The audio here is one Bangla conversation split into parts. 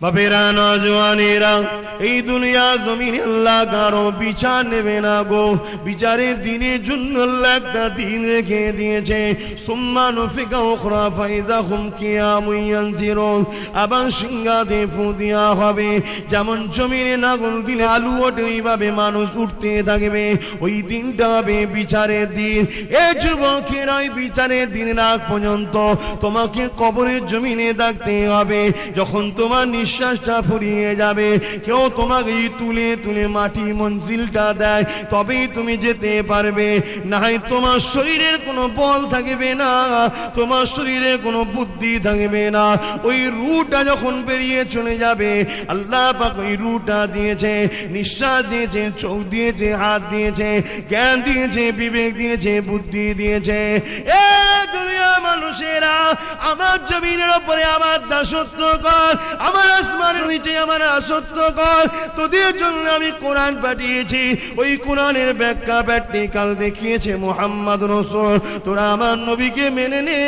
বাপেরা নওজওয়ানেরা, এই দুনিয়া জমিনে আল্লাহ কারো বিচার নেবে না গো। বিচারের দিনের জন্য আল্লাহ একটা দিন রেখে দিয়েছে। সুম্মা নুফিকা উখরা ফাইযা হুম কিয়ামুন ইয়ানজিরুন। আবার সিংহাতে ফু দেওয়া হবে। যেমন জমিনে নাগল দিলে আলু ওঠে, ওইভাবে মানুষ উঠতে থাকবে। ওই দিনটা হবে বিচারের দিন। এই যুবকেরা, ওই বিচারের দিন আগ পর্যন্ত তোমাকে কবরের জমিনে থাকতে হবে। যখন তোমার নিঃশ্বাসটা ফুরিয়ে যাবে, কেউ তোমাকে তুলে তুলে মাটি মঞ্জিলটা দেয়, তবেই তুমি যেতে পারবে। না হয় তোমার শরীরের কোনো বল থাকবে না, তোমার শরীরে কোনো বুদ্ধি থাকবে না। ওই রুটা যখন বেরিয়ে চলে যাবে, আল্লাহ পাক ওই রুটা দিয়েছে, নিঃশ্বাস দিয়েছে, চোখ দিয়েছে, হাত দিয়েছে, জ্ঞান দিয়েছে, বিবেক দিয়েছে, বুদ্ধি দিয়েছে। এ দুনিয়া মানুষেরা, আমার জমিনের উপরে আমার দাসত্ব কর, আমার আসমানের নিচে আমার দাসত্ব কর। তোদের জন্য আমি কোরআন পাঠিয়েছি। ওই কোরআনের ব্যাখ্যা প্র্যাকটিক্যাল দেখিয়েছে মুহাম্মদ রাসূল। তোরা আমার নবীকে মেনে নে।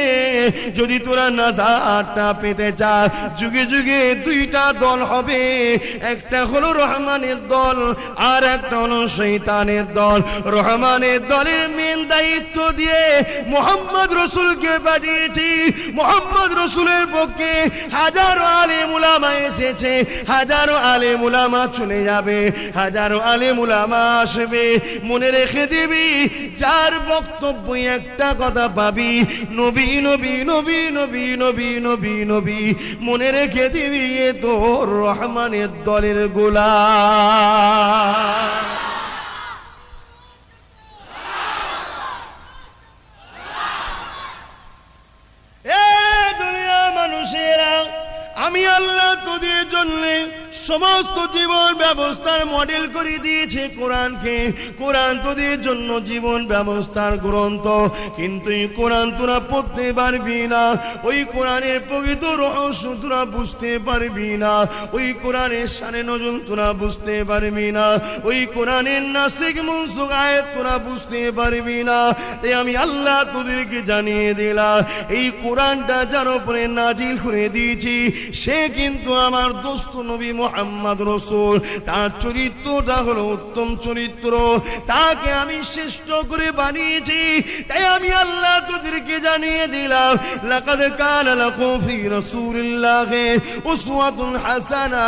যদি তোরা নাজাতটা পেতে চাস, যুগে যুগে দুইটা দল হবে। একটা হলো রহমানের দল, আর একটা হলো শয়তানের দল। রহমানের দলের মেন দায়িত্ব দিয়ে মুহাম্মদ রাসূলকে পাঠিয়েছি। মুহাম্মদ রাসূলের পক্ষে হাজারো আলেম উলামা এসেছে, হাজারো আলেম উলামা চলে যাবে, হাজারো আলেম উলামা আসবে। মনে রেখে দিবি, যার বক্তব্য একটা কথা পাবি, নবী নবী নবী নবী নবী নবী নবী। মনে রেখে দিবি, এ তোর রহমানের দলের গোলাম। মানুষেরা, আমি আল্লাহ তোদের জন্য সমস্ত জীবন ব্যবস্থার মডেল করে দিয়েছে কোরআনকে। কোরআন তোদের জন্য জীবন ব্যবস্থার গ্রন্থ। কিন্তু এই কোরআন তোরা পড়তে পারবি না, ওই কোরআনের প্রকৃত রহস্য তোরা বুঝতে পারবি না, ওই কোরআনের শানে নজুল তোরা বুঝতে পারবি না, ওই কোরআনের নাসিক মুনসুখ আয়াত তোরা বুঝতে পারবি না। তাই আমি আল্লাহ তোদেরকে জানিয়ে দিলাম, এই কোরআনটা যার উপরে নাজিল করে দিয়েছি, সে কিন্তু আমার দোস্ত নবী মুহাম্মদ রাসূল। তার চরিত্রটা হলো উত্তম চরিত্র, তাকে আমি শ্রেষ্ঠ করে বানিয়েছি। তাই আমি আল্লাহ তোদেরকে জানিয়ে দিলাম, লাকাদ কানা লাকুম ফি রাসূলিল্লাহি উসওয়াতুন হাসানা।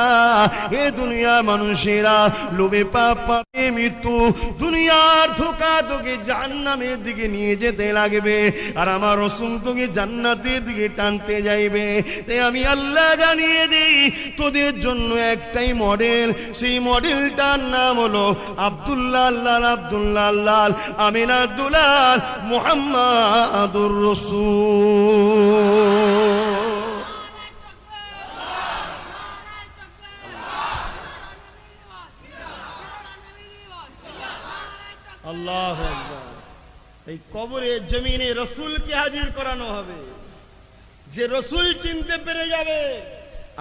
হে দুনিয়া মানুষেরা, লোভে পাপ, পাপে মৃত্যু, দুনিয়ার ধোঁকা তোকে জাহান্নামের দিকে নিয়ে যেতে লাগবে, আর আমার রাসূল তোকে জান্নাতের দিকে টানতে যাইবে। তাই আমি আল্লাহ জানিয়ে দিই, তোদের জন্য একটাই মডেল। সেই মডেলটার নাম হলো আব্দুল্লাহ লাল, আব্দুল্লাহ লাল, আমিনা দুলাল, মুহাম্মাদুর রাসূল। আল্লাহু আকবার। এই কবরে জমিনে রাসূলকে হাজির করানো হবে। যে রাসূল চিনতে পেরে যাবে,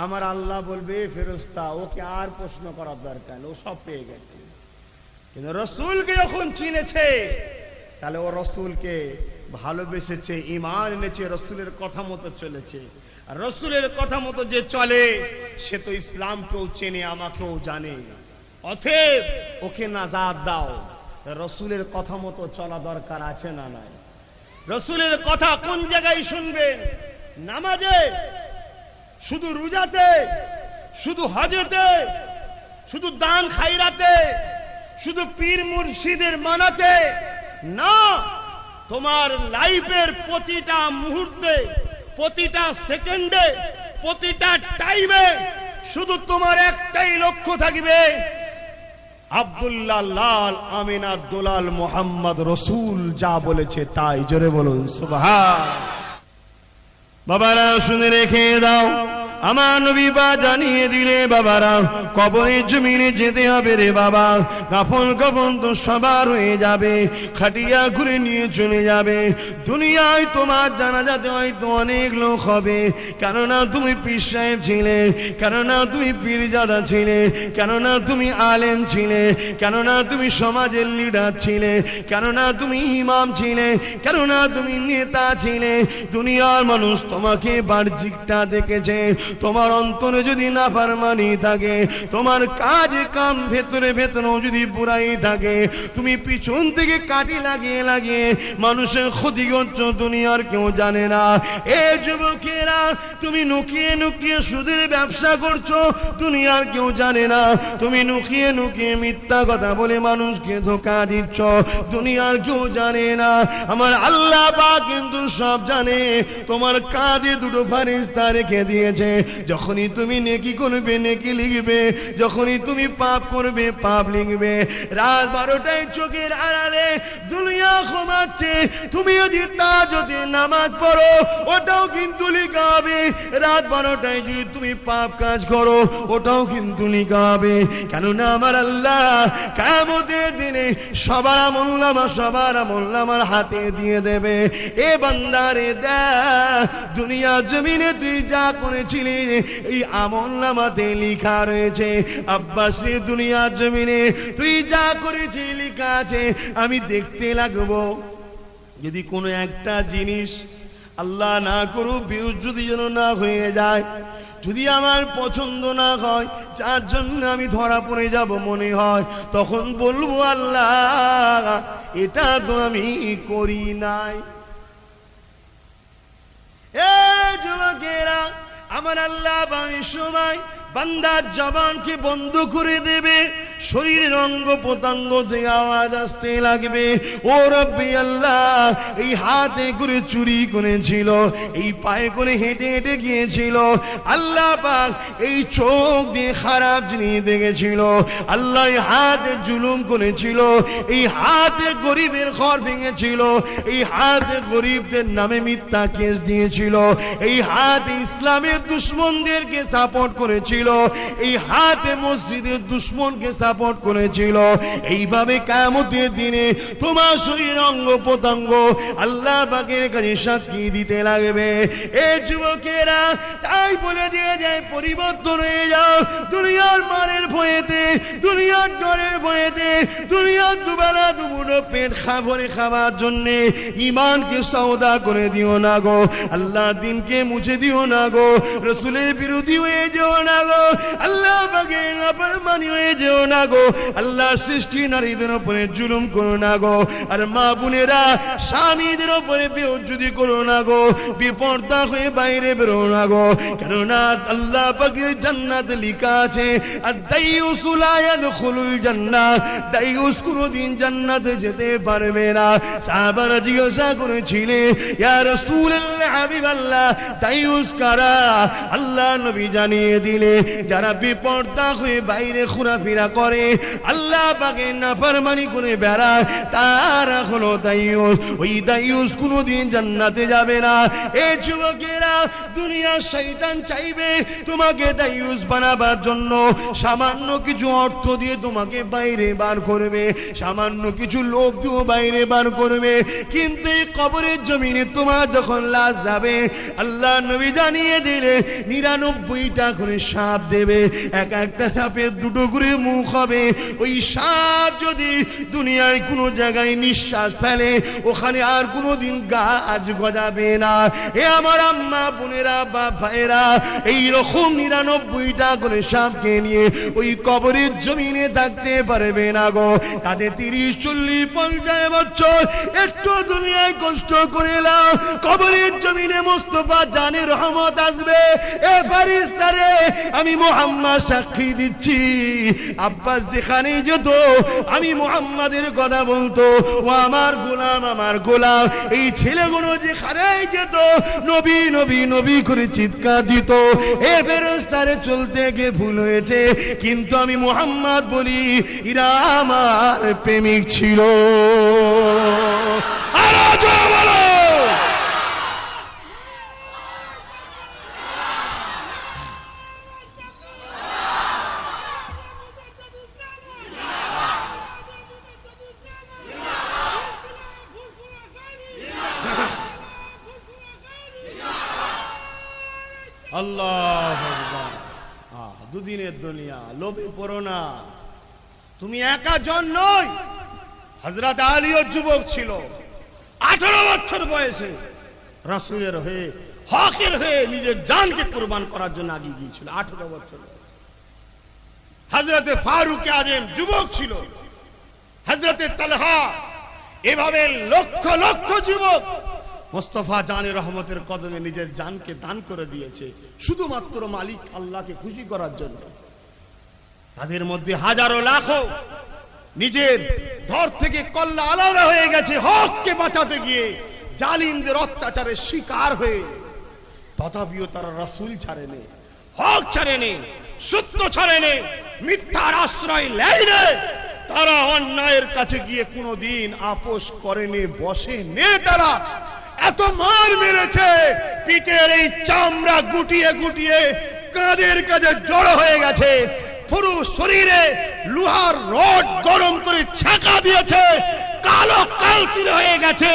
আমার আল্লাহ বলবে, ফেরেশতা ওকে আর প্রশ্ন করার দরকার নেই, ও সব পেয়ে গেছে। কিন্তু রাসূলকে যখন চিনেছে, তাহলে ও রাসূলকে ভালোবেসেছে, ঈমান এনেছে, রাসূলের কথা মতো চলেছে। আর রাসূলের কথা মতো যে চলে, সে তো ইসলামকেও চেনে, আমাকেও জানে। অতএব ওকে নাজাত দাও। রাসূলের কথা মতো চলা দরকার আছে না নাই? রাসূলের কথা কোন জায়গায় শুনবেন? নামাজে, শুধু রোজাতে, শুধু হজেতে, শুধু দান খায়রাতে, শুধু পীর মুর্শিদের মানাতে না। তোমার লাইফের প্রতিটা মুহূর্তে, প্রতিটা সেকেন্ডে, প্রতিটা টাইমে শুধু তোমার একটাই লক্ষ্য থাকবে, আব্দুল্লাহ লাল, আমিনা দুলাল, মুহাম্মদ রাসূল যা বলেছে তাই। জোরে বলুন সুবহান। বাবারা শুনে রেখে দাও, আমার নবী বা জানিয়ে দিলে, বাবারা কবরের জমিনে যেতে হবে রে বাবা। কাফন কাফন তো সবার হয়ে যাবে, খাটিয়া ঘুরে নিয়ে চলে যাবে। দুনিয়ায় তোমার জানাজাতে হয়তো অনেক লোক হবে, কেননা তুমি পীর সাহেব ছিলে, কেননা তুমি পীরজাদা ছিলে, কেননা তুমি আলেম ছিলে, কেননা তুমি সমাজের লিডার ছিলে, কেননা তুমি ইমাম ছিলে, কেননা তুমি নেতা ছিলে। দুনিয়ার মানুষ তোমাকে বাহ্যিকটা দেখেছে, তোমার অন্তরে যদি নাফরমানি থাকে, তোমার কাজে কাম ভেতরে ভেতরেও যদি বুরাই থাকে, তুমি পিছন থেকে কাটি লাগিয়ে লাগিয়ে মানুষের ক্ষতি করছো, দুনিয়ার কেউ জানে না। এ যুবকেরা, তুমি নুকিয়ে নুকিয়ে সুদের ব্যবসা করছো, দুনিয়ার কেউ জানে না। তুমি নুকিয়ে নুকিয়ে মিথ্যা কথা বলে মানুষকে ধোঁকা দিচ্ছ, দুনিয়ার কেউ জানে না। আমার আল্লাহ পাক কিন্তু সব জানে। তোমার কাঁধে দুটো ফারিস্তা রেখে দিয়েছে, যখনই তুমি নেকি করবে নেকি লিখবে, যখনই তুমি পাপ করবে পাপ লিখবে। রাত 12টায় চোখের আড়ালে দুনিয়া ঘুমাচ্ছে, তুমি যদি তাহাজ্জুদের নামাজ পড়ো ওটাও কিন্তু লিখা হবে। রাত 12টায় যদি তুমি পাপ কাজ করো ওটাও কিন্তু লিখা হবে। কেননা আমার আল্লাহ কিয়ামতের দিনে সবার আমলনামার হাতে দিয়ে দেবে। এ বান্দারে দেখ, দুনিয়া জমিনে তুই যা করেছিলি এই আমলনামাতে লেখা রয়েছে। আব্বাস রে, দুনিয়া জমিনে তুই যা করেছিস লেখা আছে। আমি দেখতে লাগবো যদি কোনো একটা জিনিস আল্লাহ না করুক বিউজ্জতি যেন না হয়ে যায়, যদি আমার পছন্দ না হয়, যার জন্য আমি ধরা পড়ে যাব মনে হয়, তখন বলবো আল্লাহ এটা তো আমি করি নাই। এ যুবকেরা, আমার আল্লাহ বাণীর সময় বান্দার জবানকে বন্ধ করে দেবে, শরীরের অঙ্গ প্রত্যঙ্গ থেকে আওয়াজ আসতে লাগবে, ও রব্বি আল্লাহ, এই হাতে করে চুরি করেছিল, এই পায়ে করে হেঁটে হেঁটে গিয়েছিল, আল্লাহ পাক এই চোখ দিয়ে খারাপ জিনিস দেখেছিল, আল্লাহ এই হাতে জুলুম করেছিল, এই হাতে গরিবের ঘর ভেঙেছিল, এই হাতে গরিবদের নামে মিথ্যা কেস দিয়েছিল, এই হাতে ইসলামের দুশমনদেরকে সাপোর্ট করেছিল, এই হাতে মসজিদের দুশমনকে সাপোর্ট করেছিল। এইভাবে কিয়ামতের দিনে তোমার শরীর অঙ্গ প্রত্যঙ্গ আল্লাহ পাকের কাছে সাক্ষী দিতে লাগবে। এই যুবকেরা, তাই বলে দিয়ে যায় পরিবর্তন হয়ে যাও দুনিয়ার মারের ভয়েতে, দুনিয়ার ডরের ভয়েতে, দুনিয়ার দুবেলা দুমুঠো পেট ভরে খাবার জন্য ঈমানকে সওদা করে দিও না গো, আল্লাহ দিনকে মুছে দিও না গো, রাসূলের বিরোধী হয়ে যেও না গো, আল্লাহ পাকের নাফরমানি হয়ে যেও না গো, আল্লাহ সৃষ্টি নারীদের উপরে জুলুম করো না গো, আর মা বোনেরা স্বামীদের উপরে বেইজ্জতি করো না গো, বিপর্দা হয়ে বাইরে বেরো না গো। কেননা আল্লাহ পাকের জান্নাতে লেখা আছে আদ-দাইয়ুস লা ইয়াদখুলুল জান্নাহ, দাইয়ুস কোনদিন জান্নাতে যেতে পারবে না। সাহাবারা জিজ্ঞাসা করেছিলেন, ইয়া রাসূলুল্লাহ, হাবিবাল্লাহ, দাইয়ুস কারা? আল্লাহ নবী জানিয়ে দিলে, যারা বেপরদা হয়ে বাইরে ঘোরাফেরা করে, আল্লাহ পাকের নাফরমানি করে বেড়ায়, তারা হলো দাইয়ুস। ওই দাইয়ুস কোনদিন জান্নাতে যাবে না। এই যুবকেরা, দুনিয়ার শয়তান চাইবে তোমাকে দাইয়ুস বানাবার জন্য, সামান্য কিছু অর্থ দিয়ে তোমাকে বাইরে বার করবে, সামান্য কিছু লোক দিয়ে বাইরে বার করবে, কিন্তু এই কবরের জমিনে তোমার যখন লাশ যাবে, আল্লাহ নবী জানিয়ে দিলে 99টা করে সাপ দেবে, এক একটা সাপের দুটো করে মুখ হবে। ওই সাপ যদি দুনিয়ায় কোনো জায়গায় নিঃশ্বাস ফেলে, ওখানে আর কোনোদিন গাছ গজাবে না। এ আমার আম্মা বোনেরা, বাপ ভাইরা, এইরকম 99টা করে সাপকে নিয়ে ওই কবরের জমিনে থাকতে পারবে না গো। তাদের 30, 40, 50 বছর একটু দুনিয়ায় কষ্ট করে নাও, কবরের জমিনে মুস্তাফা জানের রহমত আসবে। এ ফারিস্তারে, আমি মুহাম্মদ সাক্ষী দিচ্ছি, আব্বাস যেখানে যেত আমি মুহাম্মাদের কথা বলতো, ও আমার গোলাম, আমার গোলাম। এই ছেলেগুলো যেখানে যেত নবী নবী নবী করে চিৎকার দিত। এ ফেরেশতারে, চলতে গিয়ে ভুল হয়েছে, কিন্তু আমি মুহাম্মদ বলি, এরা আমার প্রেমিক ছিল। আরো জোরে বলো। আল্লাহু আকবার। দুদিনের দুনিয়া, লোভে পড়ো না। তুমি একা জন নই, হযরত আলীও যুবক ছিল, 18 বছর বয়সে রাসূলের হয়ে হকের হয়ে নিজের জানকে কুরবান করার জন্য আগিয়ে গিয়েছিল। 18 বছর। হযরতে ফারুক আজম যুবক ছিল, হযরতে তালহা, এভাবে লক্ষ লক্ষ যুবক মুস্তাফা জানে রহমতের কদমে নিজের জানকে দান করে দিয়েছে শুধুমাত্র মালিক আল্লাহকে খুশি করার জন্য। তাদের মধ্যে হাজারো লাখো নিজের ধর থেকে কল্লা আলাদা হয়ে গেছে হককে বাঁচাতে গিয়ে জালিমদের অত্যাচারের শিকার হয়ে, তথাপিও তারা রাসূল ছাড়েনি, হক ছাড়েনি, সত্য ছাড়েনি, মিথ্যার আশ্রয় নেয়নি। তারা অন্যায়ের কাছে গিয়ে কোনোদিন আপোষ করেনি, বসে নে। তারা এত মার মেরেছে, পিঠের এই চামড়া গুটিয়ে গুটিয়ে কাঁধের কাছে জড়ো হয়ে গেছে, পুরো শরীরে লোহার রড গরম করে ছাকা দিয়েছে, কালো কালসির হয়ে গেছে,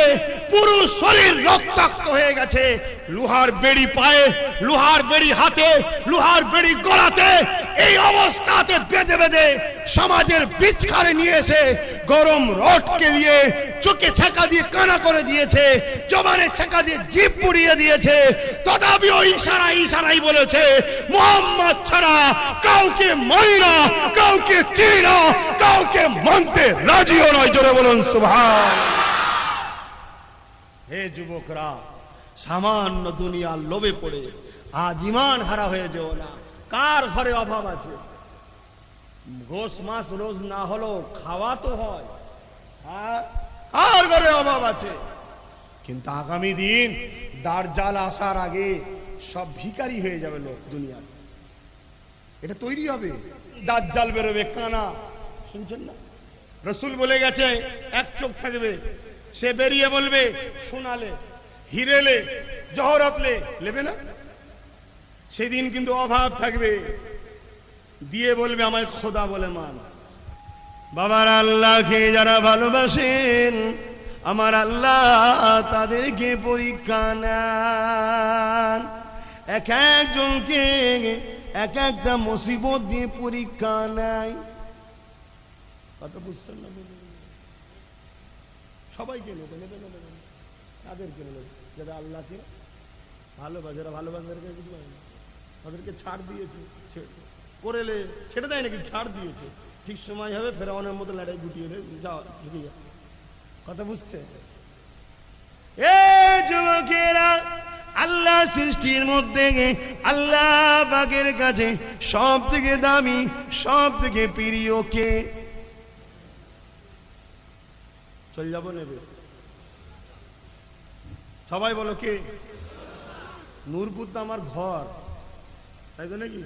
পুরো শরীর রক্তাক্ত হয়ে গেছে। লোহার বেড়ি পায়ে, লোহার বেড়ি হাতে, লোহার বেড়ি গলাতে, এই অবস্থাতে বেঁধে বেঁধে সমাজের বিচখারে নিয়ে এসে গরম রডকে দিয়ে চোখে ছাকা দিয়ে কানা করে দিয়েছে, জবানে ছাকা দিয়ে জিভ পুড়িয়ে দিয়েছে। তথাপিও ইশারাই বলেছে মুহাম্মদ ছাড়া কাউকে মানি না, কাউকে চিনি না, কাউকে মানতে রাজিও নয়। জোরে বলুন সুবহানাল্লাহ। হে যুবকরা, সামান্য দুনিয়ার লোভে পড়ে আজ ঈমান হারা হয়ে যেও না। কার ঘরে অভাব আছে? গোশ মাছ রোজ না হলেও খাওয়া তো হয়। কার ঘরে অভাব আছে? কিন্তু আগামী দিন দাজ্জাল আসার আগে সব ভিখারি হয়ে যাবে লোক দুনিয়া। এটা তৈরি হবে, দাজ্জাল বেরোবে কানা। শুনছেন না? রাসূল বলে গেছে এক চোখ থাকবে, সে বেরিয়ে বলবে সোনালে, হিরেলে, জহরতলে নেবে না। সেদিন কিন্তু অভাব থাকবে, দিয়ে বলবে আমায় খোদা বলে মান। বাবার আল্লাহকে যারা ভালোবাসেন, আমার আল্লাহ তাদেরকে পরীক্ষা নেন। এক একজনকে এক একটা মুসিবত দিয়ে পরীক্ষা নেয়। কথা বুঝছেন না? সবাইকে নেবে, নেবে নেবে নেবে। তাদেরকে নেবে যারা আল্লাহকে ভালোবাসে, যারা ভালোবাসে তাদেরকে ছাড় দিয়েছে, করেলে ছেড়ে দেয় নাকি, ছাড় দিয়েছে। ঠিক সময় হবে ফেরাউনের মতো লড়াই গুটিয়ে যাও। কথা বুঝছে? এ যুবকেরা, আল্লাহ সৃষ্টির মধ্যে আল্লাহ পাকের কাছে সব থেকে দামি, সব থেকে প্রিয় কে? চল যাবো নেবে, সবাই বলো কে? নূরপুর তো আমার ঘর, তাই তো নাকি?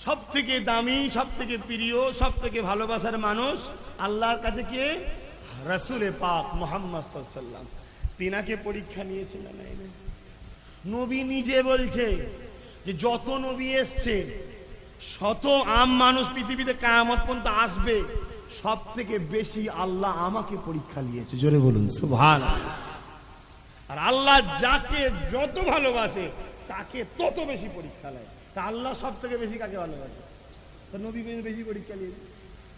সব থেকে দামি, সব থেকে প্রিয়, সব থেকে ভালোবাসার মানুষ আল্লাহর কাছে কে? রাসূলে পাক মুহাম্মদ সাল্লাল্লাহু আলাইহি ওয়াসাল্লাম। তিনাকে পরীক্ষা নিয়েছে না? নাই না। নবী নিজে বলছে যে যত নবী এসছে, শত আম মানুষ পৃথিবীতে কিয়ামত পর্যন্ত আসবে, সব থেকে বেশি আল্লাহ আমাকে পরীক্ষা নিয়েছে। জোরে বলুন সুবহানাল্লাহ। আর আল্লাহ যাকে যত ভালোবাসে তাকে তত বেশি পরীক্ষা নেয়। তা আল্লাহ সব থেকে বেশি কাকে ভালোবাসে? তা নবী বেশি পরীক্ষা নিয়েছে।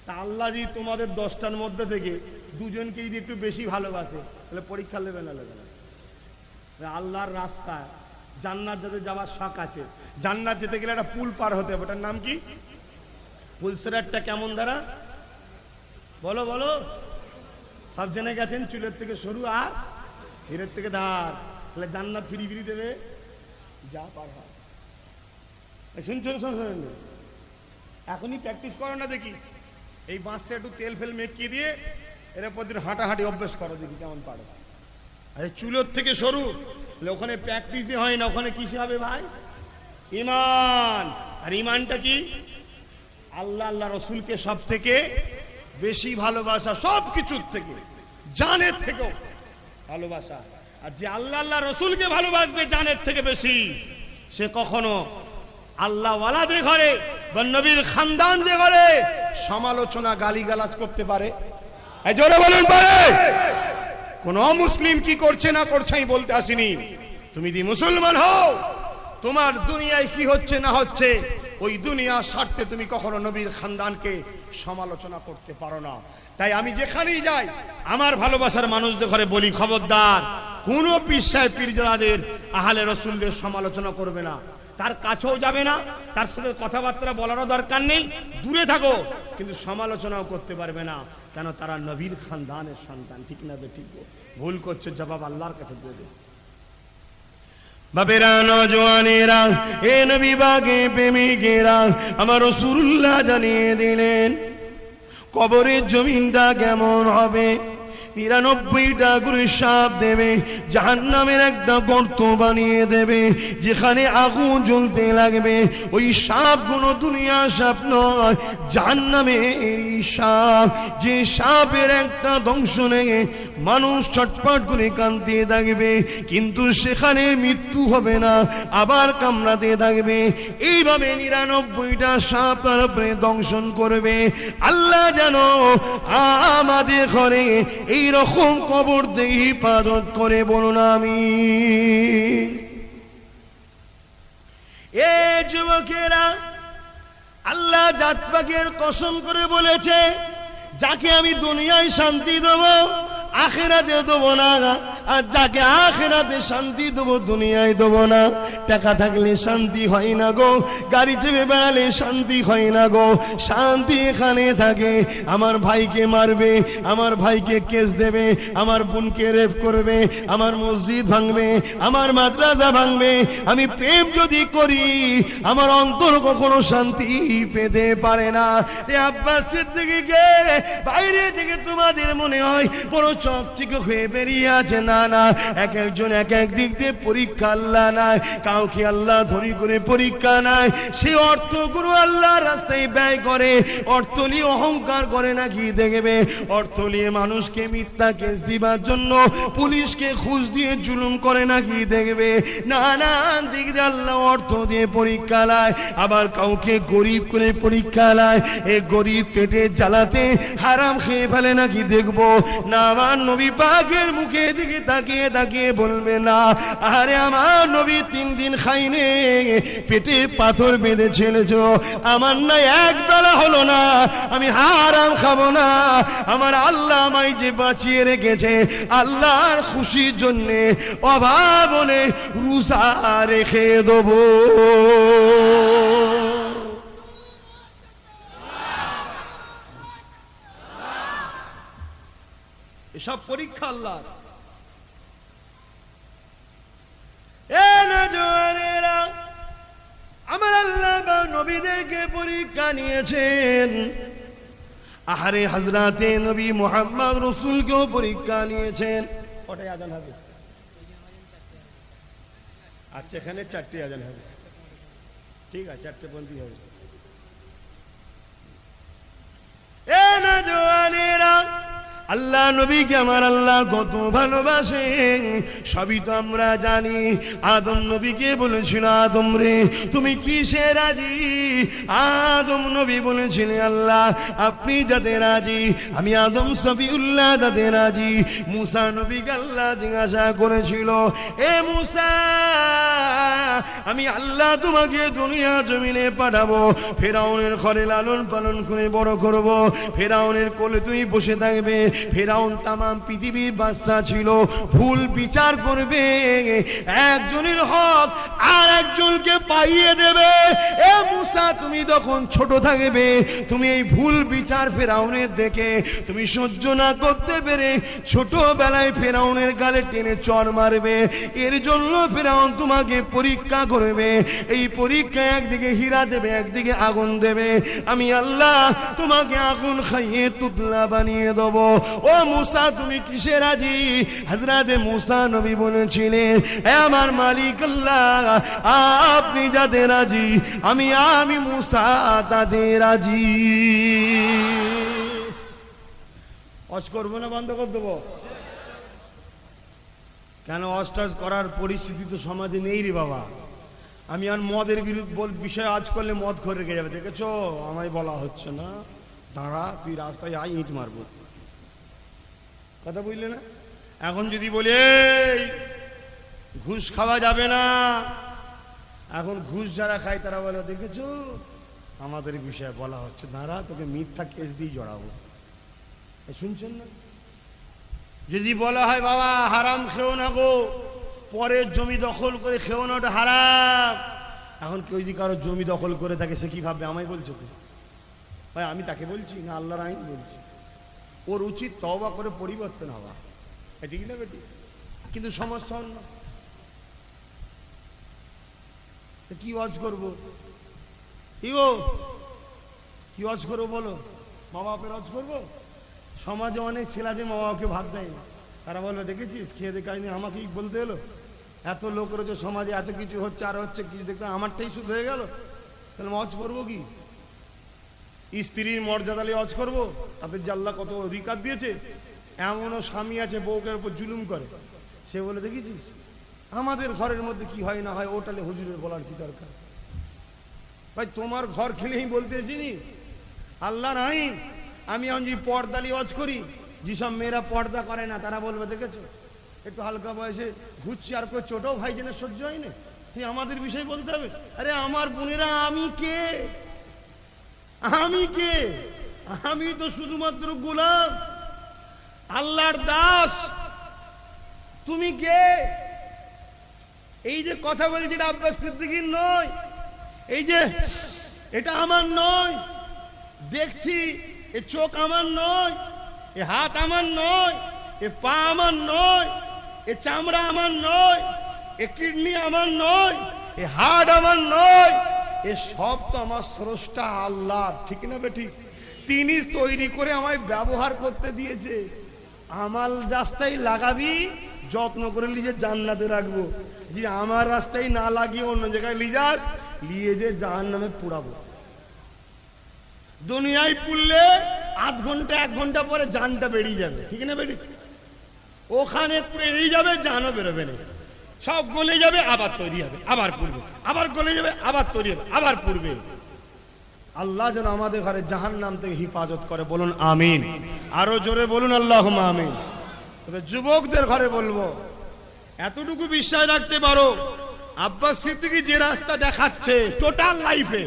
তা আল্লাহ যদি তোমাদের 10টার মধ্যে থেকে দুজনকে যদি একটু বেশি ভালোবাসে, তাহলে পরীক্ষা নেবে না? নেবে না। আল্লাহর রাস্তা জান্নাত যেতে যাওয়ার শখ আছে, জান্নাত যেতে গেলে একটা পুল পার হতে হবে। ওটার নাম কি? পুল সিরাতটা কেমন ধারা? বলো বলো। সব জেনে গেছেন, চুলের থেকে সরু আর হীরের থেকে ধার। তাহলে জান্নাত ফিরি ফিরি দেবে, যা পার হয়। শুনছেন? শুনছেন? এখনই প্র্যাকটিস করো না দেখি। এই বাঁশটা একটু তেল ফেল মেকিয়ে দিয়ে এর প্রতি হাঁটাহাঁটি অভ্যেস করো, দেখি কেমন পারো। আরে চুলোর থেকে সরু, ওখানে প্র্যাকটিসই হয় না, ওখানে কিসে হবে ভাই? ঈমান। আর ঈমানটা কি? আল্লাহ আল্লাহ রসুলকে সব থেকে বেশি ভালোবাসা, সব কিছুর থেকে, জানের থেকেও ভালোবাসা। আর যে আল্লাহ আল্লাহ রসুলকে ভালোবাসবে জানের থেকে বেশি, সে কখনো আল্লাহ ওয়ালাদের ঘরে বা নবীর খানদানদের ঘরে সমালোচনা গালিগালাজ করতে পারে? জোরে বলেন পারে? কোন অমুসলিম কি করছে না করছে আমি বলতে আসিনি। তুমি যদি মুসলমান হও, তোমার দুনিয়ায় কি হচ্ছে না হচ্ছে ওই দুনিয়ার স্বার্থে তুমি কখনো নবীর খানদানকে সমালোচনা করতে পারো না। তাই আমি যেখানেই যাই আমার ভালোবাসার মানুষদের ঘরে বলি, খবরদার কোনো পীর সাহেব পীরজাদাদের আহলে রাসূলদের সমালোচনা করবে না, তার কাছেও যাবে না, তার সাথে কথাবার্তা বলারও দরকার নেই, দূরে থাকো, কিন্তু সমালোচনাও করতে পারবে না। কেন? তারা নবীর খানদানের সন্তান। ঠিক না? ঠিক ভুল করছে, জবাব আল্লাহর কাছে দেবে। বাবেরা, নওজওয়ানেরা, এ নবী বাগে প্রেমিকেরা, আমার রাসূলুল্লাহ জানিয়ে দিলেন কবরের জমিনটা কেমন হবে। ৯৯টা করে সাপ দেবে, জাহান্নামের একটা গর্ত বানিয়ে দেবে, যেখানে আগুন জ্বলতে লাগবে। ওই সাপগুলো দুনিয়ার সাপ নয়, জাহান্নামের সাপ। যে সাপের একটা দংশনে মানুষ ছটফট করে কাঁদতে থাকবে, কিন্তু সেখানে মৃত্যু হবে না, আবার কামড়াতে থাকবে। এইভাবে ৯৯টা সাপ তার উপরে দংশন করবে। আল্লাহ যেন আমাদের ঘরে এই রকম কবর দিয়ে হিফাজত করে, বলুন আমিন। এ যুবকেরা, আল্লাহ জাত পাকের কসম করে বলেছে, যাকে আমি দুনিয়ায় শান্তি দেব আখিরাতে দেবো না, আর যাকে আখিরাতে শান্তি দেবো দুনিয়ায় দেবো না। টাকা থাকলে শান্তি হয় না গো, গাড়ি চেপে বেড়ালে শান্তি হয় না গো। শান্তি এখানে থাকে, আমার ভাইকে মারবে, আমার ভাইকে কেস দেবে, আমার বোনকে রেপ করবে, আমার মসজিদ ভাঙবে, আমার মাদ্রাসা ভাঙবে। আমি প্রেম যদি করি, আমার অন্তর কখনো শান্তি পেতে পারে না। আব্বাস সিদ্দিকীকে বাইরে থেকে তোমাদের মনে হয় বড় চকচকে হয়ে বেরিয়ে আছে, না না, এক একজন এক এক দিক দিয়ে পরীক্ষা। আল্লাহ নাই, কাউকে আল্লাহ ধনী করে পরীক্ষা নাই। সে অর্থগুলো আল্লাহর রাস্তায় ব্যয় করে, অর্থ নিয়ে অহংকার করে নাকি দেখবে, অর্থ নিয়ে মানুষকে মিথ্যা কেস দিবার জন্য পুলিশকে ঘুষ দিয়ে জুলুম করে নাকি দেখবে। না না, দিক দিয়ে আল্লাহ অর্থ দিয়ে পরীক্ষা লায়, আবার কাউকে গরিব করে পরীক্ষা লায়। এই গরিব পেটে জ্বালাতে হারাম খেয়ে ফেলে নাকি দেখবো না। আমার নবী পাকের মুখে দিকে তাকিয়ে তাকিয়ে বলবে না, আরে আমার নবী 3 দিন খাইনে, পেটে পাথর বেঁধে ছেলেছ, আমার না এক বেলা হলো না আমি হারাম খাবো না। আমার আল্লাহ আমায় যে বাঁচিয়ে রেখেছে, আল্লাহর খুশির জন্যে অভাব হলে রোজা রেখে দেবো। এসব পরীক্ষা আল্লাহ। আমার আল্লাহ নবীদেরকে পরীক্ষা নিয়েছেন। আহারে হযরতে নবী মুহাম্মদ রাসূলকেও পরীক্ষা নিয়েছেন। কটায় আযান হবে? আচ্ছা, এখানে 4টে আযান হবে। ঠিক আছে, 4টে বন্ধই হবে। এ নওজওয়ানেরা, আল্লাহ নবীকে আমার আল্লাহ কত ভালোবাসেন সবই তো আমরা জানি। আদম নবীকে বলেছিল, আদম রে তুমি কিসে রাজি? আদম নবী বলেছিলেন, আল্লাহ আপনি যাতে রাজি, আমি আদম সফিউল্লাহ যাতে রাজি। মুসা নবীকে আল্লাহ জিজ্ঞাসা করেছিল, এ মুসা, আমি আল্লাহ তোমাকে দুনিয়া জমিনে পাঠাবো, ফেরাউনের ঘরে লালন পালন করে বড় করব, ফেরাউনের কোলে তুমি বসে থাকবে। ফেরাউন তাম পৃথিবীর বাদশা ছিল, ভুল বিচার করবে, একজনের হক আর একজনকে পাইয়ে দেবে। এ মুসা, তুমি যখন ছোট থাকবে, তুমি এই ভুল বিচার ফেরাউনের দেখে তুমি সহ্য না করতে পেরে ছোটবেলায় ফেরাউনের গালে টেনে চড় মারবে। এর জন্য ফেরাউন তোমাকে পরীক্ষা করবে। এই পরীক্ষা একদিকে হীরা দেবে, একদিকে আগুন দেবে। আমি আল্লাহ তোমাকে আগুন খাইয়ে তুতলা বানিয়ে দেবো। ও মুসা, তুমি কিসে রাজি? হযরতে মুসা নবী বলেছিলেন, হে আমার মালিক আল্লাহ, আপনি যাতে রাজি, আমি মুসা তাতে রাজি। অজ করবো না বন্ধ করে দেবো? কেন অজ করার পরিস্থিতি তো সমাজে নেই রে বাবা। আমি আর মদের বিরুদ্ধে বিষয় আজ করলে মদ করে রেখে যাবে, দেখেছো? আমায় বলা হচ্ছে না, দাঁড়া, তুই রাস্তায় আয়, ইট মারবো। কথা বুঝলে না? এখন যদি বলি ঘুষ খাওয়া যাবে না, এখন ঘুষ যারা খায় তারা বলে, দেখেছো আমাদের বিষয়ে বলা হচ্ছে, দাঁড়া তোকে মিথ্যা কেস দিয়ে জড়াবো। শুনছেন না? যদি বলা হয় বাবা হারাম খেও না গো, পরের জমি দখল করে খেও না, ওটা হারাম। এখন কেউ যদি কারো জমি দখল করে থাকে সে কি ভাববে আমায় বলছো তো? ভাই আমি তাকে বলছি না, আল্লাহর আইন বলছি। ওর উচিত তওবা করে পরিবর্তন হওয়া, ঠিক না বেটি? কিন্তু সমস্যা অন্য। কি ওয়াজ করবো, কি গো কি ওয়াজ করবো বলো? মা বাপের ওয়াজ করবো? সমাজে অনেক ছেলে যে মা বাবাকে ভাত দেয় না, তারা বলবে দেখেছিস খেয়ে দেখায়নি, আমাকেই বলতে এলো। এত লোক রয়েছে সমাজে, এত কিছু হচ্ছে আর হচ্ছে, কিছু দেখতে আমারটাই শুধু হয়ে গেল, তাহলে ওয়াজ করবো কি? স্ত্রীর মর্যাদা নিয়ে ওয়াজ করবো? তাদের যে আল্লাহ কত অধিকার দিয়েছে। এমনও স্বামী আছে বউকের উপর জুলুম করে, সে বলে দেখেছিস আমাদের ঘরের মধ্যে কি হয় না হয়, ওটালে হুজুরের বলার কি দরকার? ভাই তোমার ঘর খেলেই বলতে এসিনি, আল্লাহর আইন। আমি এখন যদি পর্দা নিয়ে ওয়াজ করি, যেসব মেয়েরা পর্দা করে না তারা বলবে দেখেছো একটু হালকা বয়সে ঘুরছি, আর কেউ ছোট ভাই যেন সহ্য হয় না, তুই আমাদের বিষয় বলতে হবে? আরে আমার বোনেরা, আমি কে? আমি কে? আমি তো শুধুমাত্র গোলাম, আল্লাহর দাস। তুমি কে? এই যে কথা বলছি এটা আব্বাস সিদ্দিকীর নয়, এই যে এটা আমার নয়, দেখছি এ চোখ আমার নয়, এ হাত আমার নয়, এ পা আমার নয়, এ চামড়া আমার নয়, এ কিডনি আমার নয়, এ হাড় আমার নয়, এ সব তো আমার স্রষ্টা আল্লাহ, ঠিক না বেঠি? তিনি তৈরি করে আমায় ব্যবহার করতে দিয়েছে। আমার রাস্তায় লাগাবি, যত্ন করে নিজে জান্নাতে রাখবো। যে আমার রাস্তায় না লাগিয়ে অন্য জায়গায় লিজাস, লিয়ে যে জাহান্নামে পুড়াবো। দুনিয়ায় পুড়লে আধ ঘন্টা 1 ঘন্টা পরে জানটা বেরিয়ে যাবে, ঠিক না বেটি? ওখানে পুড়েই যাবে, জানও বেরোবে না, সব গলে যাবে, আবার তৈরি হবে, আবার পুড়বে, আবার গলে যাবে, আবার তৈরি হবে, আবার পুড়বে। আল্লাহ যেন আমাদের ঘরে জাহান্নাম থেকে হিফাজত করে, বলুন আমিন। আরো জোরে বলুন আল্লাহুম্মা আমিন। তবে যুবকদের ঘরে বলবো, এতটুকু বিশ্বাস রাখতে পারো, আব্বাস সিদ্দিকী যে রাস্তা দেখাচ্ছে টোটাল লাইফে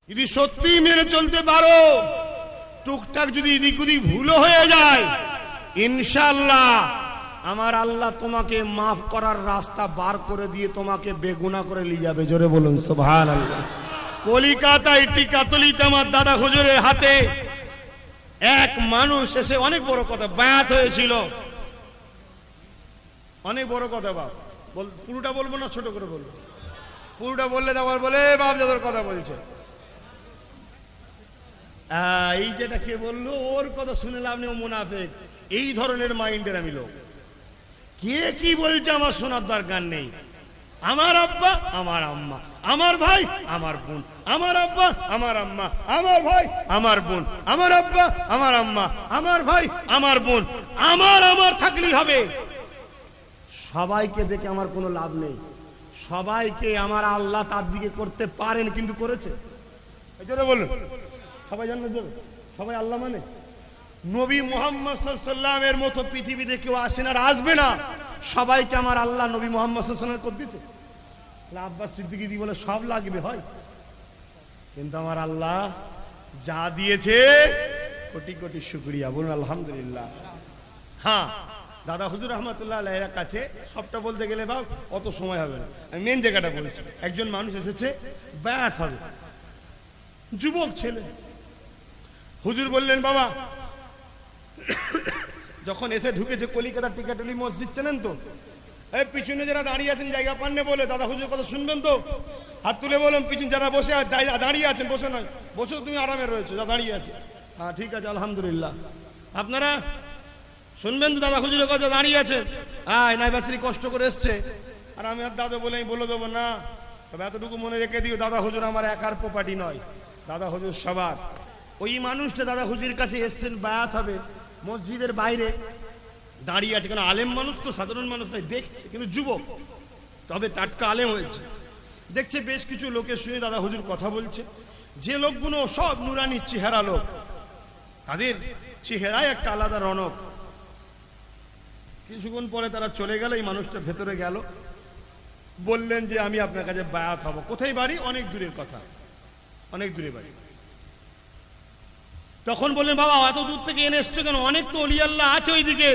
যদি সত্যি মেনে চলতে পারো, টুকটাক যদি এদিক ওদিক ভুলও হয়ে যায়, ইনশাআল্লাহ আমার আল্লাহ তোমাকে মাফ করার রাস্তা বার করে দিয়ে তোমাকে বেগুনাহ করে নিয়ে যাবে। জোরে বলুন সুবহানাল্লাহ। কলিকাতায় টিকাতলিতে আমার দাদা হুজুরের হাতে এক মানুষ এসে, অনেক বড় কথা, বায়াত হয়েছিল, অনেক বড় কথা। বাপ পুরোটা বলবো না ছোট করে বলবো? পুরোটা বললে আবার বলে বাপ দাদার কথা বলছে। এই যেটা কে বললো ওর কথা শুনে লাভ নেই, ও মুনাফিক। এই ধরনের মাইন্ডের আমি লোক, কে কি বলছে আমার শোনার দরকার নেই। আমার আব্বা, আমার আম্মা, আমার ভাই, আমার বোন, আমার আব্বা, আমার আম্মা, আমার ভাই, আমার বোন, আমার আব্বা, আমার আম্মা, আমার ভাই, আমার বোন, আমার থাকলেই হবে। সবাইকে দেখে আমার কোনো লাভ নেই। সবাইকে আমার আল্লাহ তার দিকে করতে পারেন, কিন্তু করেছে। বলুন সবাই জানতে দেবে, সবাই আল্লাহ মানে নবী মুহাম্মদ সাল্লাল্লাহু আলাইহি ওয়াসাল্লামের মতো পৃথিবীতে কেউ আসে না আর আসবে না। সবাইকে আমার আল্লাহ নবী মুহাম্মদ সাল্লাল্লাহু আলাইহি ওয়াসাল্লাম করে দিতে। আব্বাস সিদ্দিকী দি বলে সব লাগবে হয়, কিন্তু আমার আল্লাহ যা দিয়েছে কোটি কোটি শুকরিয়া, বলুন আলহামদুলিল্লাহ। হ্যাঁ, দাদা হুজুর রহমাতুল্লাহ আলাইহির কাছে সবটা বলতে গেলে বাপ অত সময় হবে না, আমি মেন জায়গাটা বলছি। একজন মানুষ এসেছে, বায়াত হবে, যুবক ছেলে। হুজুর বললেন বাবা, যখন এসে ঢুকেছে কলিকাতার টিকাটলি মসজিদ, চেনেন তো? এই পিছনে যারা দাঁড়িয়ে আছেন জায়গা পাননে বলে, দাদা হুজুর কথা শুনবেন তো? হাত তুলে বলেন। পিছনে যারা বসে দাঁড়িয়ে আছেন, বসে নয়, বসে তুমি আরামে রয়েছে, যা দাঁড়িয়ে আছে। হ্যাঁ ঠিক আছে আলহামদুলিল্লাহ। আপনারা শুনবেন তো? দাদা হুজুরের কথা দাঁড়িয়ে আছে, হ্যাঁ নাইবাচরি কষ্ট করে এসছে, আর আমি আর দাদা বলে আমি বলে দেবো না। তবে এতটুকু মনে রেখে দিও, দাদা হুজুর আমার একার প্রপার্টি নয়, দাদা হুজুর সবার। ওই মানুষটা দাদা হুজুরের কাছে এসছেন, বায়াত হবে, মসজিদের বাইরে দাঁড়িয়ে আছে। কেন আলেম মানুষ তো, সাধারণ মানুষ নয়, দেখছে, কিন্তু যুবক, তবে টাটকা আলেম হয়েছে। দেখছে বেশ কিছু লোকের সঙ্গে দাদা হুজুর কথা বলছে, যে লোকগুলো সব নুরানি চেহারা লোক, তাদের চেহারায় একটা আলাদা রনক। কিছুক্ষণ পরে তারা চলে গেল, এই মানুষটা ভেতরে গেল, বললেন যে আমি আপনার কাছে বায়াত হব। কোথায় বাড়ি? অনেক দূরের কথা, অনেক দূরে বাড়ি। তো তখন বললেন, বাবা এত দূর থেকে এনে এসছো কেন? অনেক তো ওলি আল্লাহ আছে ওইদিকে।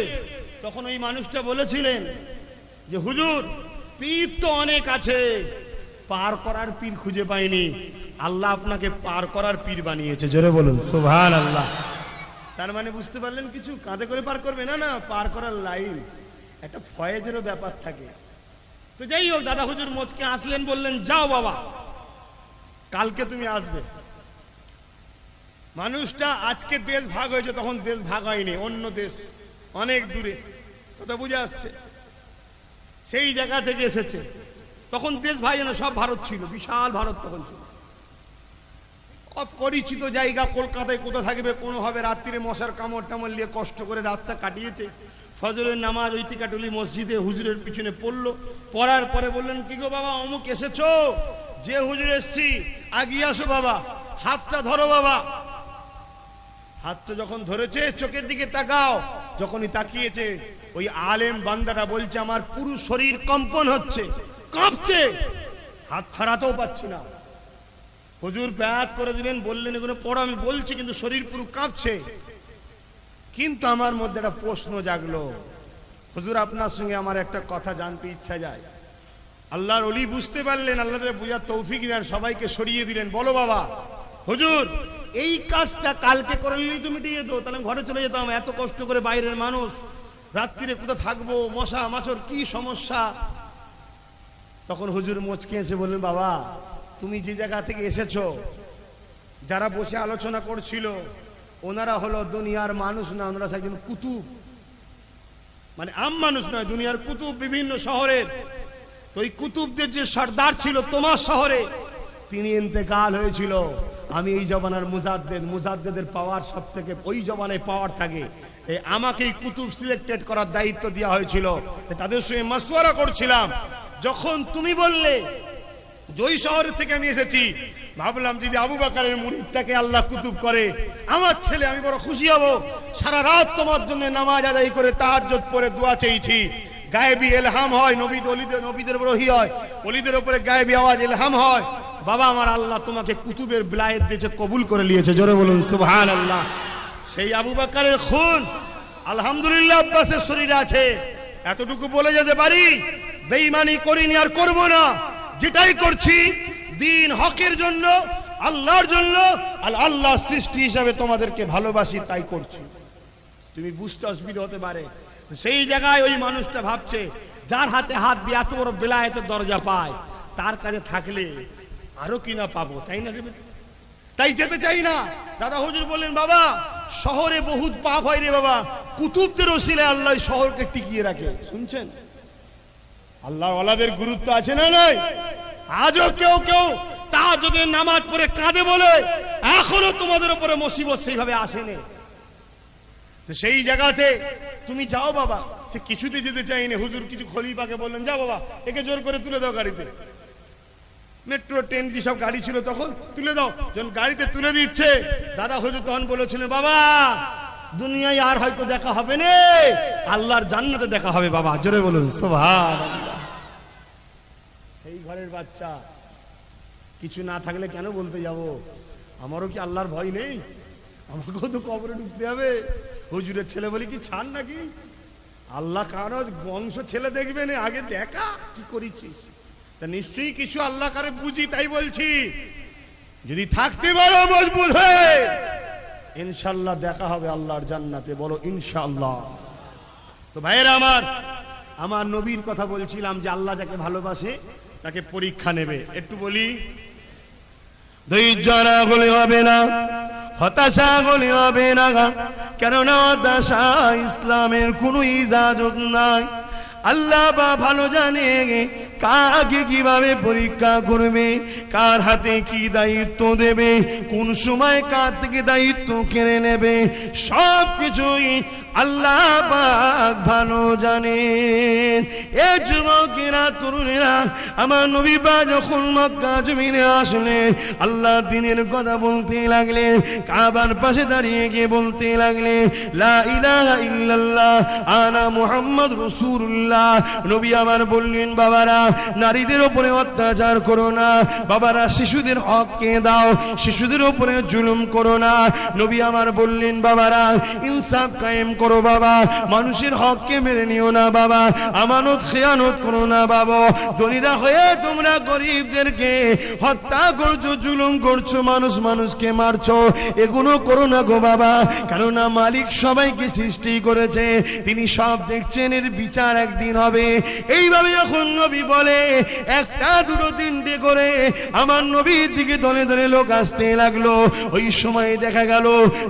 তখন ওই মানুষটা বলেছিলেন যে হুজুর, পীর তো অনেক আছে, পার করার পীর খুঁজে পাইনি, আল্লাহ আপনাকে পার করার পীর বানিয়েছে। জোরে বলুন সুবহানাল্লাহ। তার মানে বুঝতে পারলেন কিছু? কাঁধে করে পার করবে না, না, পার করার লাইন, একটা ফয়েজেরও ব্যাপার থাকে। তো যাই হোক, দাদা হুজুর মোচকে আসলেন, বললেন যাও বাবা, কালকে তুমি আসবে। মানুষটা আজকে দেশ ভাগ হয়েছে, তখন দেশ ভাগ হয়নি, অন্য দেশ অনেক দূরে, কথা বুঝে আসছে, সেই জায়গা থেকে এসেছে। তখন দেশ ভাই না, সব ভারত ছিল, বিশাল ভারত তখন ছিল। অপরিচিত জায়গা, কলকাতায় কোথাও থাকবে, কোনোভাবে রাত্রিরে মশার কামড় টামড় নিয়ে কষ্ট করে রাতটা কাটিয়েছে। ফজরের নামাজ ওই টিকাটুলি মসজিদে হুজুরের পিছনে পড়লো, পড়ার পরে বললেন, কি গো বাবা, অমুক এসেছো? যে হুজুর এসছি, আগিয়ে আসো বাবা, হাতটা ধরো বাবা। হাতটা যখন ধরেছে, চোখের দিকে তাকাও। যখনই তাকিয়েছে, ওই আলেম বান্দাটা বলছে, আমার পুরো শরীর কম্পন হচ্ছে, কাঁপছে, হাত ছাড়াতেও পাচ্ছি না। হুজুর ব্যাত করে দিলেন, বললেন এগুলো পড়ো, আমি বলছি, কিন্তু শরীর পুরো কাঁপছে। কিন্তু আমার মধ্যে একটা প্রশ্ন জাগলো, হুজুর আপনার সঙ্গে আমার একটা কথা জানতে ইচ্ছা যায়। আল্লাহর ওলি বুঝতে পারলেন, আল্লাহ বুঝার তৌফিক দেন, সবাইকে সরিয়ে দিলেন। বলো বাবা। হুজুর এই কাজটা কালকে করে নিলেই তো মিটিয়ে যেত, তাহলে ঘরে চলে যেতাম। এত কষ্ট করে বাইরের মানুষ, রাত্রিরে কোথাও থাকবো, মশা মাছর কি সমস্যা। তখন হুজুর মোচকে এসে বললেন, বাবা তুমি যে জায়গা থেকে এসেছো, যারা বসে আলোচনা করছিল ওনারা হলো দুনিয়ার মানুষ না, ওনারা একজন কুতুব, মানে আম মানুষ নয়, দুনিয়ার কুতুব, বিভিন্ন শহরের। তো ওই কুতুবদের যে সর্দার ছিল তোমার শহরে, তিনি ইন্তেকাল হয়েছিল। আমি এই জমানার মুজাদ্দেদের পাওয়ার সব থেকে, ওই জমানায় পাওয়ার থাকে, আমাকেই কুতুব সিলেক্টেড করার দায়িত্ব দেওয়া হয়েছিল। তাদের সঙ্গে মাশওয়ারা করছিলাম। যখন তুমি বললে ওই শহর থেকে আমি এসেছি, ভাবলাম যদি আবু বকরের মুরিদটাকে আল্লাহ কুতুব করে আমার ছেলে, আমি বড় খুশি হব। সারা রাত তোমার জন্য নামাজ আদায় করে তাহাজ্জুদ পড়ে দোয়া চেয়েছি। গায়েবী ইলহাম হয়, নবীদের ওহী হয়, ওলিদের উপরে গায়েবী আওয়াজ ইলহাম হয়। বাবা আমার আল্লাহ তোমাকে কুতুবের বিলায়েত দিয়েছে, কবুল করে নিয়েছে। জোরে বলুন সুবহানাল্লাহ। সেই আবু বকরের খুন আলহামদুলিল্লাহ আব্বাসের শরীরে আছে। এতটুকু বলে যেতে পারি, বেঈমানি করিনি আর করব না। যেটাই করছি দ্বীন হকের জন্য, আল্লাহর জন্য, আর আল্লাহ সৃষ্টি হিসাবে তোমাদেরকে ভালোবাসি, তাই করছি। তুমি বুঝতে অসুবিধা হতে পারে। সেই জায়গায় ওই মানুষটা ভাবছে, যার হাতে হাত দিয়ে এত বড় বেলায়েতের দরজা পায়, তার কাছে থাকলে আরো কিনা পাবো, তাই না? তাই যেতে চাই না। দাদা হুজুর বললেন, বাবা শহরে বহুত পাপ হয় রে বাবা, কুতুবদের ওসিলায় আল্লাহ শহরকে টিকিয়ে রাখে। শুনছেন? আল্লাহ ওয়ালাদের গুরুত্ব আছে না নাই? আজও কেউ কেউ তাহাজ্জুদের নামাজ পড়ে কাঁদে বলে এখনো তোমাদের উপরে মুসিবত সেইভাবে আসেনি। তো সেই জায়গাতে তুমি যাও বাবা। সে কিছুতে যেতে চাইনি। হুজুর কিছু খলিফাকে বললেন, যাও বাবা, একে জোর করে তুলে দাও গাড়িতে। মেট্রো ট্রেন যেসব গাড়ি ছিল তখন, তুলে দাও। যখন গাড়িতে তুলে দিচ্ছে, দাদা হুজুর তখন বলেছিলেন, বাবা দুনিয়ায় আর হয়তো দেখা হবে না, আল্লাহর জান্নাতে দেখা হবে বাবা। জোরে বলুন সুবহানাল্লাহ। এই ঘরের বাচ্চা, কিছু না থাকলে কেন বলতে যাব? আমারও কি আল্লাহর ভয় নেই? আমাকেও তো কবরে ঢুকতে হবে। হুজুরের ছেলে বলি কি ছাড় নাকি? আল্লাহ কারো বংশ ছেলে দেখবে না, আগে দেখা কি করেছিস। তা নিশ্চয়ই কিছু আল্লাহ কারে বুঝি, তাই বলছি। যদি থাকতে পারো মজবুত হয়ে, ইনশাআল্লাহ দেখা হবে আল্লাহর জান্নাতে। বলো ইনশাআল্লাহ। তো ভাইয়েরা আমার নবীর কথা বলছিলাম, যে আল্লাহ যাকে ভালোবাসে তাকে পরীক্ষা নেবে। একটু বলি, ধৈর্য না হলে হবে না, হতাশা হলে হবে না, কেননা হতাশা ইসলামের কোনো ইজাজত নাই। আল্লাহ বা ভালো জানে কাকে কিভাবে পরীক্ষা করবে, কার হাতে কি দায়িত্ব দেবে, কোন সময় কার থেকে দায়িত্ব কেড়ে নেবে, সব কিছুই আল্লাহ পাক ভালো জানেন। এ যুবকেরা, তরুণেরা, আমার নবী পাক যখন মক্কা জমিনে আসলেন, আল্লাহ দ্বীনের কথা বলতে লাগলেন। কাবার পাশে দাঁড়িয়ে গিয়ে বলতে লাগলেন, লা ইলাহা ইল্লাল্লাহ আনা মুহাম্মদ রাসূলুল্লাহ। নবী আমার বললেন, বাবারা নারীদের উপরে অত্যাচার করো না বাবারা, শিশুদের হককে দাও, শিশুদের উপরে জুলুম করো না। নবী আমার বললেন বাবারা ইনসাফ কায়েম করো বাবা, মানুষের হককে মেরে নিও না বাবা, আমানত খেয়ানত করো না বাবা। ধনীরা হয়ে তোমরা গরিবদেরকে হত্যা করছো, জুলুম করছো, মানুষকে মারছো, এগুলো করো না গো বাবা। কেননা মালিক সবাইকে সৃষ্টি করেছে, তিনি সব দেখছেন, এর বিচার একদিন হবে। এইভাবে যখন নবী বলে একটা দুটো তিনটে করে আমার নবীর দিকে দলে দলে লোক আসতে লাগলো। ওই সময় দেখা গেল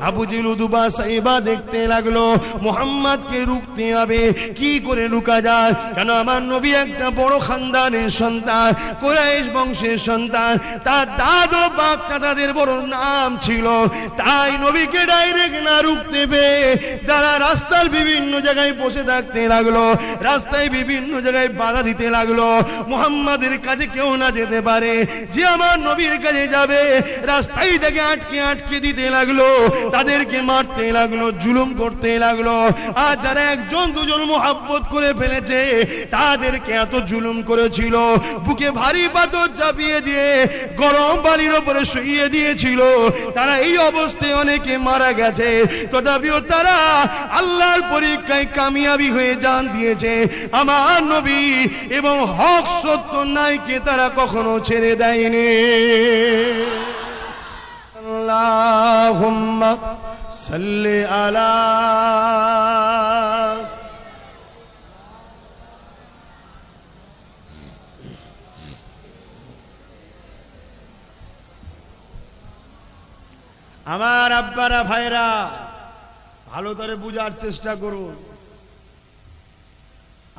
আবু জেহেল উতবা সাইবা দেখতে লাগলো মুহাম্মদকে রুখতে হবে, কি করে রুকা যায়। কেন আমার নবী একটা বড় খানদানের সন্তান, কুরাইশ বংশের সন্তান, তার দাদু বাপ দাদাদের বড় নাম ছিল, তাই নবীকে ডাইরেক্ট না রুখতে পেয়ে যারা রাস্তার বিভিন্ন জায়গায় বসে থাকতে লাগলো, রাস্তায় বিভিন্ন জায়গায় বাধা দিতে লাগলো। মুহাম্মাদের কাছে কেউ না যেতে পারে, যে আমার নবীর কাছে যাবে রাস্তায় থেকে আটকে আটকে দিতে লাগলো, তাদেরকে মারতে লাগলো, জুলুম করতে লাগলো। আর যারা একজন দুজন মোহাব্বত করে ফেলেছে তাদেরকে এত জুলুম করেছিল, বুকে ভারী পাথর চাপিয়ে দিয়ে গরম বালির উপরে শুইয়ে দিয়েছিল। তারা এই অবস্থায় অনেকে মারা গেছে, তথাপিও তারা আল্লাহর পরীক্ষায় কামিয়াবি হয়ে জান দিয়েছে আমার নবী, এবং হক সত্য নাইকে তারা কখনো ছেড়ে দেয়নি। আল্লাহুম্মা সাল্লি আলা আমার আব্বারা ভাইরা ভালো করে বুঝার চেষ্টা করুন।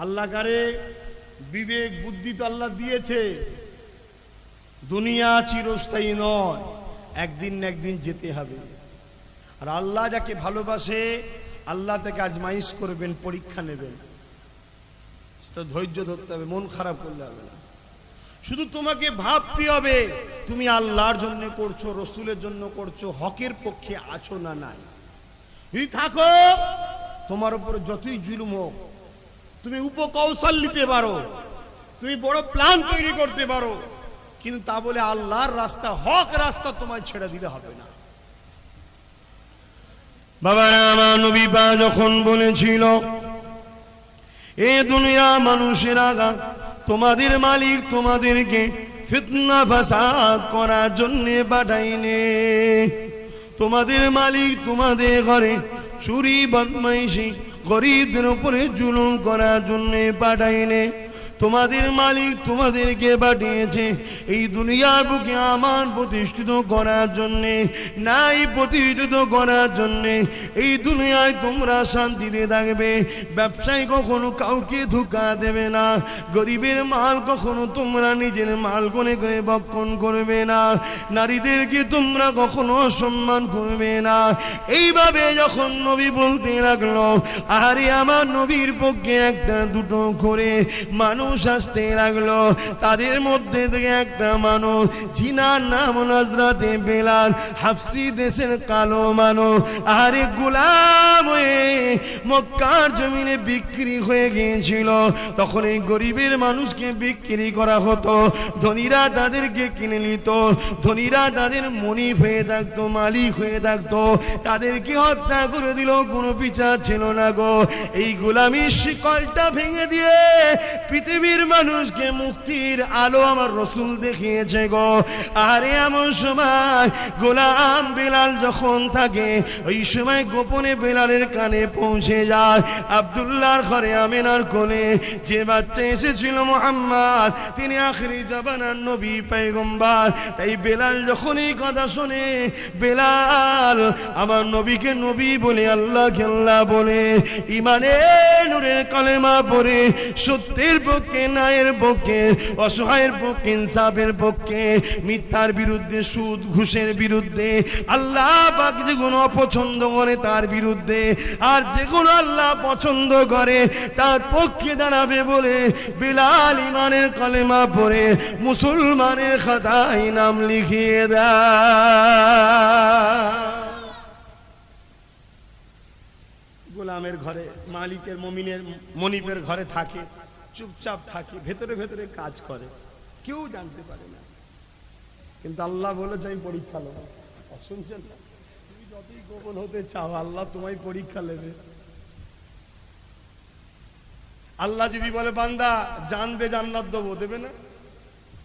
আল্লাহ কারে বিবেক বুদ্ধি তো আল্লাহ দিয়েছে, দুনিয়া চিরস্থায়ী নয়, একদিন না একদিন যেতে হবে। আর আল্লাহ যাকে ভালোবাসে আল্লাহ তাকে আজমাইশ করবেন, পরীক্ষা নেবেন, ধৈর্য ধরতে হবে, মন খারাপ করলে হবে না। শুধু তোমাকে ভাবতে হবে তুমি আল্লাহর জন্য করছো, রসুলের জন্য করছো, হকের পক্ষে আছো না নাই। যদি থাকো তোমার উপর যতই জুলুম হোক, তুমি উপকৌশল নিতে পারো, তুমি বড় প্ল্যান তৈরি করতে পারো, কিন্তু তা বলে আল্লাহর রাস্তা, হক রাস্তা তোমায় ছেড়ে দিলে হবে না। বাবারা আমার নবী পাক যখন বলেছিল এ দুনিয়া মানুষেরা তোমাদের মালিক তোমাদেরকে ফিতনা ফাসাদ করার জন্য পাঠাইনে, তোমাদের মালিক তোমাদের ঘরে চুরি বদমাইশি গরিবদের উপরে জুলুম করার জন্য পাঠাইনে, তোমাদের মালিক তোমাদেরকে পাঠিয়েছে এই দুনিয়ার বুকে আমার প্রতিষ্ঠিত করার জন্যে, নাই প্রতিষ্ঠিত করার জন্যে। এই দুনিয়ায় তোমরা শান্তিতে থাকবে, ব্যবসায় কখনো কাউকে ধোঁকা দেবে না, গরিবের মাল কখনো তোমরা নিজের মাল করে করে ভক্ষণ করবে না, নারীদেরকে তোমরা কখনো অসম্মান করবে না। এইভাবে যখন নবী বলতে লাগলো, আরে আমার নবীর পক্ষে একটা দুটো করে মানুষ আসতে লাগলো। তাদের মধ্যে থেকে একটা মানুষ, জিনার নাম হযরতে বেলাল, হাফসি দেশের কালো মানুষ, আরে গোলাম হয়ে মক্কার জমিনে বিক্রি হয়ে গিয়েছিল। তখন এই গরিবের মানুষকে বিক্রি করা হতো, ধনীরা তাদেরকে কিনে নিত, ধনীরা তাদের মনিব হয়ে থাকতো, মালিক হয়ে থাকতো, তাদেরকে হত্যা করে দিল, কোনো বিচার ছিল না গো। এই গোলামির শিকলটা ভেঙে দিয়ে পৃথিবীর মানুষকে মুক্তির আলো আমার রসুল দেখিয়েছে গো। আরে এমন সময় গোলাম বেলাল যখন থাকে, ওই সময় গোপনে বেলালের কানে পৌঁছে যায় আব্দুল্লাহর ঘরে আমিনার কোলে যে বাচ্চা এসেছিল মুহাম্মদ, তিনি আখিরি জামানার নবী পয়গম্বর। তাই বেলাল যখন এই কথা শুনে, বেলাল আমার নবীকে নবী বলে, আল্লাহকে আল্লাহ বলে, ইমানের নূরের কালেমা পড়ে সত্যের পক্ষে, ন্যায়ের পক্ষে, অসহায়ের পক্ষে, ইনসাফের পক্ষে, মিথ্যার বিরুদ্ধে, সুদ ঘুষের বিরুদ্ধে, আল্লাহ পাক যেগুলো অপছন্দ করে তার বিরুদ্ধে, আর যেগুলো আল্লাহ পছন্দ করে তার পক্ষে দাঁড়াবে বলে বেলাল ইমানের কালেমা পড়ে মুসলমানের খাতায় নাম লিখিয়ে দেয়। গোলামের ঘরে মালিকের মনিবের ঘরে থাকে, চুপচাপ থাকে, ভেতরে ভেতরে কাজ করে, কেউ জানতে পারে না। কিন্তু আল্লাহ বলেছে আমি পরীক্ষা নেব। শুনছেন না? তুমি যতই গোপন হতে চাও, আল্লাহ তোমায় পরীক্ষা নেবে। আল্লাহ যদি বলে বান্দা জান দে, জান্নাত দেবো, দেবে না?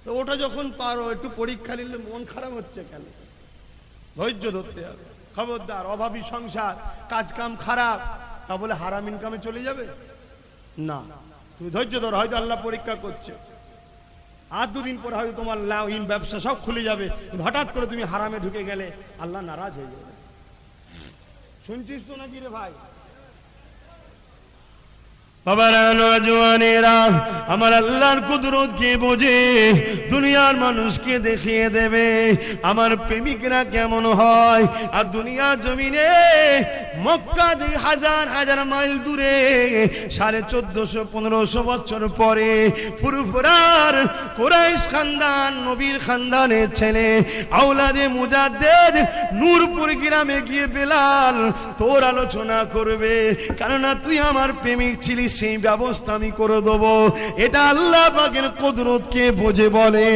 তো ওটা যখন পারো, একটু পরীক্ষা নিলে মন খারাপ হচ্ছে কেন? ধৈর্য ধরতে হবে। খবরদার, অভাবী সংসার, কাজ কাম খারাপ, তা বলে হারাম ইনকামে চলে যাবে না। তুমি ধৈর্য ধরো, হয়তো আল্লাহ পরীক্ষা করছে, আর দুদিন পরে হয়তো তোমার ব্যবসা সব খুলে যাবে। হঠাৎ করে তুমি হারামে ঢুকে গেলে আল্লাহ নারাজ হয়ে যাবে। শুনছিস তো নাকি রে ভাই? বাবারা, নওজওয়ানেরা, আমার আল্লাহর কুদরত কে বোঝে? দুনিয়ার মানুষকে দেখিয়ে দেবে আমার প্রেমিকরা কেমন হয়। আর দুনিয়ার জমিনে মক্কা থেকে হাজার হাজার মাইল দূরে 1450-1500 বছর পরে ফুরফুরার কুরাইশ খানদান, নবীর খানদানের ছেলে আওলাদে মুজাদ্দেদ নূরপুর গ্রামে গিয়ে বেলাল তোর আলোচনা করবে, কেননা তুই আমার প্রেমিক ছিলিস, সেই ব্যবস্থা আমি করে দেবো। এটা আল্লাহ পাকের কুদরতকে বোঝে বলে।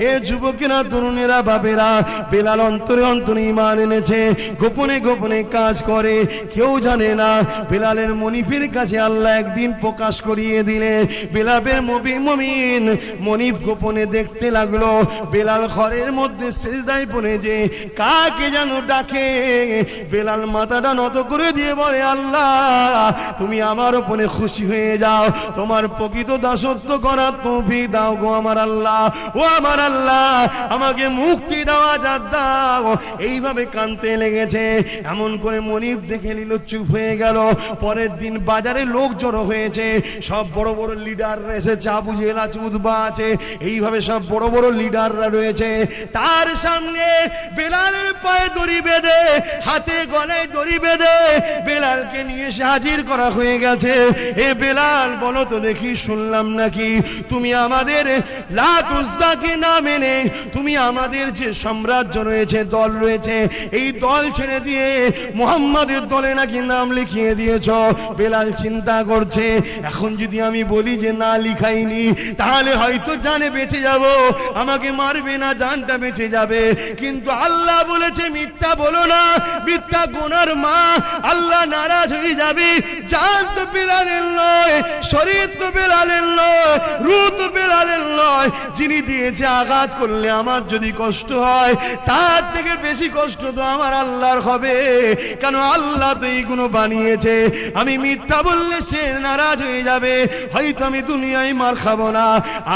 এ যুবকেরা, তরুণেরা, বাবেরা, বেলাল অন্তরে অন্তরে ঈমান এনেছে, গোপনে গোপনে কাজ করে, কেউ জানে না। বেলালের মনিফের কাছে আল্লাহ একদিন প্রকাশ করিয়ে দিলে বেলালের মুমিন মনিফ গোপনে দেখতে লাগলো বেলাল ঘরের মধ্যে সিজদায় পড়ে যে কাকে যেন ডাকে। বেলাল মাথাটা নত করে দিয়ে বলে, আল্লাহ তুমি আমার উপরে খুশি হয়ে যাও, তোমার প্রকৃত দাসত্ব করার তৌফিক দাও গো আমার আল্লাহ। ও আমার আল্লাহ, আমাকে মুক্তি দেওয়া আজাদ দাও। এইভাবে কাঁদতে লেগেছে। এমন করে মনিব দেখে নিল, চুপ হয়ে গেল। পরের দিন বাজারে লোক জড়ো হয়েছে, সব বড় বড় লিডাররা এসেছে, আবু জেহেল আছে, উতবা আছে, এইভাবে সব বড় বড় লিডাররা রয়েছে। তার সামনে বেলালের পায়ে দড়ি বেঁধে, হাতে গলায় দড়ি বেঁধে বেলালকে নিয়ে এসে হাজির করা হয়ে গেছে। এ বেলাল, বলো তো দেখি, শুনলাম নাকি তুমি আমাদের লাত উজ্জাকে না মেনে তুমি আমাদের যে সাম্রাজ্য রয়েছে, দল রয়েছে, এই দল ছেড়ে দিয়ে মুহাম্মাদের দলে নাকি নাম লিখিয়ে দিয়েছ। বেলাল চিন্তা করছে, এখন যদি আমি বলি যে না লিখাইনি, তাহলে হয়তো জানে বেঁচে যাব, আমাকে মারবে না, জানটা বেঁচে যাবে। কিন্তু আল্লাহ বলেছে মিথ্যা বলো না, মিথ্যা গুনার মা, আল্লাহ নারাজ হয়ে যাবে। জান তো বেলালের নয়, শরীর তো বেলালের নয়, রূহ তো বেলালের নয়। যিনি দিয়েছে আঘাত করলে আমার যদি কষ্ট হয়, তার থেকে বেশি কষ্ট তো আমার আল্লাহর হবে। কেন? আল্লাহ তো এইগুলো বানিয়েছে। আমি মিথ্যা বললে সে নারাজ হয়ে যাবে, হয়তো আমি দুনিয়ায় মার খাবো না,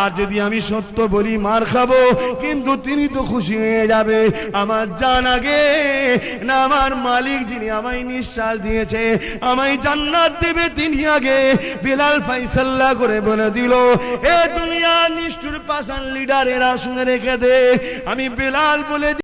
আর যদি আমি সত্য বলি মার খাবো, কিন্তু তিনি তো খুশি হয়ে যাবে। আমার জান আগে না আমার মালিক যিনি আমায় নিঃশ্বাস দিয়েছে, আমায় জান্নাত দেবে, তিনি আগে। বেলাল ফাইসাল্লাহ করে বলে দিল, এ দুনিয়ার নিষ্ঠুর পাষাণ লিডারেরা শুনে রেখে দে, আমি বেলাল বলে